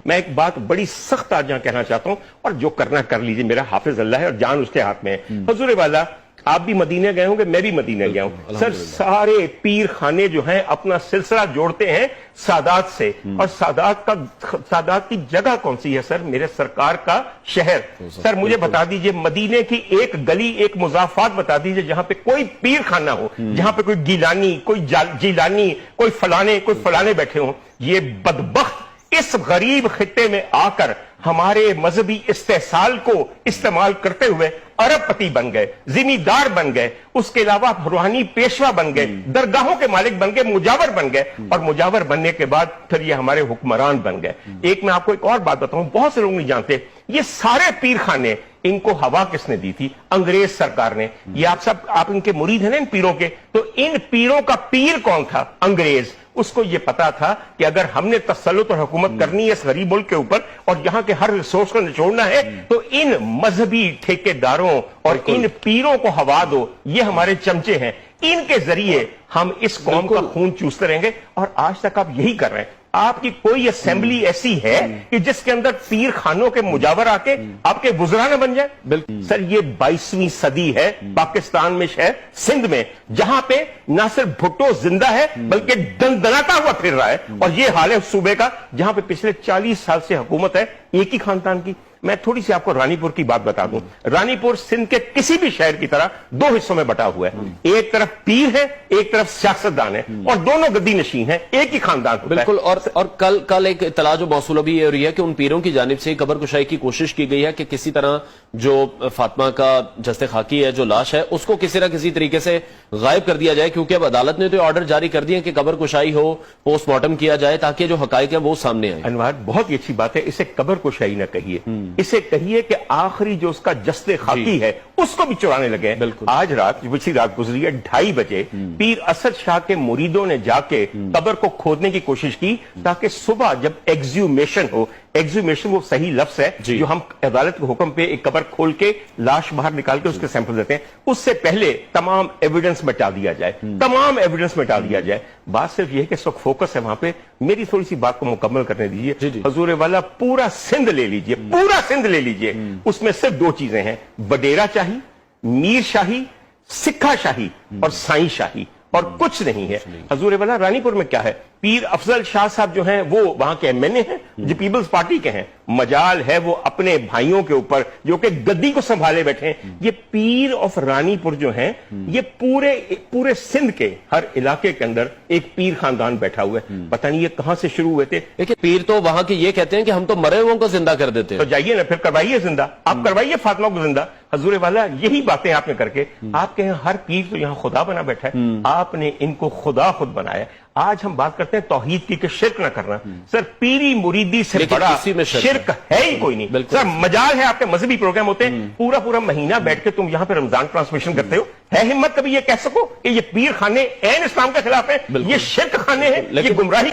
میں ایک بات بڑی سخت آج یہاں کہنا چاہتا ہوں، اور جو کرنا کر لیجئے، میرا حافظ اللہ ہے اور جان اس کے ہاتھ میں ہے۔ حضور والا آپ بھی مدینے گئے ہوں گے، میں بھی مدینے گیا ہوں سر، سارے پیر خانے جو ہیں اپنا سلسلہ جوڑتے ہیں سادات سے، اور سادات کی جگہ کون سی ہے سر؟ میرے سرکار کا شہر۔ سر مجھے بتا دیجئے مدینے کی ایک گلی، ایک مضافات بتا دیجئے جہاں پہ کوئی پیر خانہ ہو، جہاں پہ کوئی گیلانی، کوئی جیلانی، کوئی فلانے بیٹھے ہوں۔ یہ بدبخت اس غریب خطے میں آ کر ہمارے مذہبی استحصال کو استعمال کرتے ہوئے ارب پتی بن گئے، زمیندار بن گئے، اس کے علاوہ روحانی پیشوا بن گئے، درگاہوں کے مالک بن گئے، مجاور بن گئے، اور مجاور بننے کے بعد پھر یہ ہمارے حکمران بن گئے۔ ایک میں آپ کو ایک اور بات بتاؤں، بہت سے لوگ نہیں جانتے، یہ سارے پیر خانے ان کو ہوا کس نے دی تھی؟ انگریز سرکار نے۔ یہ آپ ان کے مرید ہیں نا ان پیروں کے، تو ان پیروں کا پیر کون تھا؟ انگریز۔ اس کو یہ پتا تھا کہ اگر ہم نے تسلط اور حکومت کرنی ہے اس غریب ملک کے اوپر اور یہاں کے ہر ریسورس کو نچوڑنا ہے، تو ان مذہبی ٹھیکیداروں اور ان پیروں کو ہوا دو۔ یہ ہمارے چمچے ہیں، ان کے ذریعے ہم اس قوم کا خون چوستے رہیں گے، اور آج تک آپ یہی کر رہے ہیں۔ آپ کی کوئی اسمبلی ایسی ہے کہ جس کے اندر پیر خانوں کے مجاور آ کے آپ کے وزراء نہ بن جائے؟ سر یہ 22ویں صدی ہے پاکستان میں، شہر سندھ میں، جہاں پہ نہ صرف بھٹو زندہ ہے بلکہ دندناتا ہوا پھر رہا ہے، اور یہ حال ہے صوبے کا جہاں پہ پچھلے 40 سال سے حکومت ہے ایک ہی خاندان کی۔ میں تھوڑی سی آپ کو رانی پور کی بات بتا دوں۔ رانی پور سندھ کے کسی بھی شہر کی طرح دو حصوں میں بٹا ہوا ہے، ایک طرف پیر ہے، ایک طرف سیاستدان ہے، اور دونوں گدی نشین ہیں، ایک ہی خاندان ہوتا ہے۔ بالکل، اور کل ایک اطلاع جو موصول بھی یہ ہو رہی ہے کہ ان پیروں کی جانب سے قبر کشائی کی کوشش کی گئی ہے کہ کسی طرح جو فاطمہ کا جسد خاکی ہے، جو لاش ہے، اس کو کسی نہ کسی طریقے سے غائب کر دیا جائے، کیونکہ اب عدالت نے تو آرڈر جاری کر دیے کہ قبر کشائی ہو، پوسٹ مارٹم کیا جائے، تاکہ جو حقائق ہیں وہ سامنے آئیں۔ انوار بہت ہی اچھی بات ہے، اسے قبر کشائی نہ کہیے، اسے کہیے کہ آخری جو اس کا جسد خاکی ہے اس کو بھی چرانے لگے۔ آج رات، پچھلی رات گزری ہے 2:30 بجے، پیر اسد شاہ کے مریدوں نے جا کے قبر کو کھودنے کی کوشش کی تاکہ صبح جب ایگزیومیشن ہو، ایگزیومیشن وہ صحیح لفظ ہے جو ہم عدالت کے حکم پہ ایک قبر کھول کے لاش باہر نکال کے اس کے سیمپل دیتے ہیں، اس سے پہلے تمام ایویڈنس مٹا دیا جائے، تمام ایویڈنس مٹا دیا جائے۔ بات صرف یہ ہے کہ اس وقت فوکس ہے وہاں پہ۔ میری تھوڑی سی بات کو مکمل کرنے دیجیے۔ حضور والا پورا سندھ لے لیجیے، پورا سندھ لے لیجیے، اس میں صرف دو چیزیں ہیں، وڈیرا شاہی، میر شاہی، سکھا شاہی اور سائیں شاہی، اور کچھ نہیں ہے۔ حضور والا رانی پور میں کیا ہے؟ پیر افضل شاہ صاحب جو ہیں وہ وہاں کے ایم این اے ہیں، جو پیپلز پارٹی کے ہیں، مجال ہے وہ اپنے بھائیوں کے اوپر جو کہ گدی کو سنبھالے بیٹھے ہیں۔ یہ پیر آف رانی پور جو ہیں، یہ پورے سندھ کے ہر علاقے کے اندر ایک پیر خاندان بیٹھا ہوا ہے۔ پتہ نہیں یہ کہاں سے شروع ہوئے تھے۔ دیکھیں پیر تو وہاں کے یہ کہتے ہیں کہ ہم تو مرے ہوئوں کو زندہ کر دیتے ہیں، تو جائیے نا پھر کروائیے زندہ، آپ کروائیے فاطمہ کو زندہ۔ حضور والا یہی باتیں آپ نے کر کے، آپ کہیں ہر پیر تو یہاں خدا بنا بیٹھا ہے، آپ نے ان کو خدا خود بنایا۔ آج ہم بات کرتے ہیں توحید کی کہ شرک نہ کرنا، سر پیری مریدی سے بڑا شرک ہے ہی کوئی نہیں۔ سر مجال ہے آپ کے مذہبی پروگرام ہوتے ہیں، پورا مہینہ بیٹھ کے تم یہاں پہ رمضان ٹرانسمیشن کرتے ہو، ہے ہمت کبھی یہ کہہ سکو کہ یہ پیر خانے عین اسلام کے خلاف ہیں، یہ شرک خانے ہیں، یہ گمراہی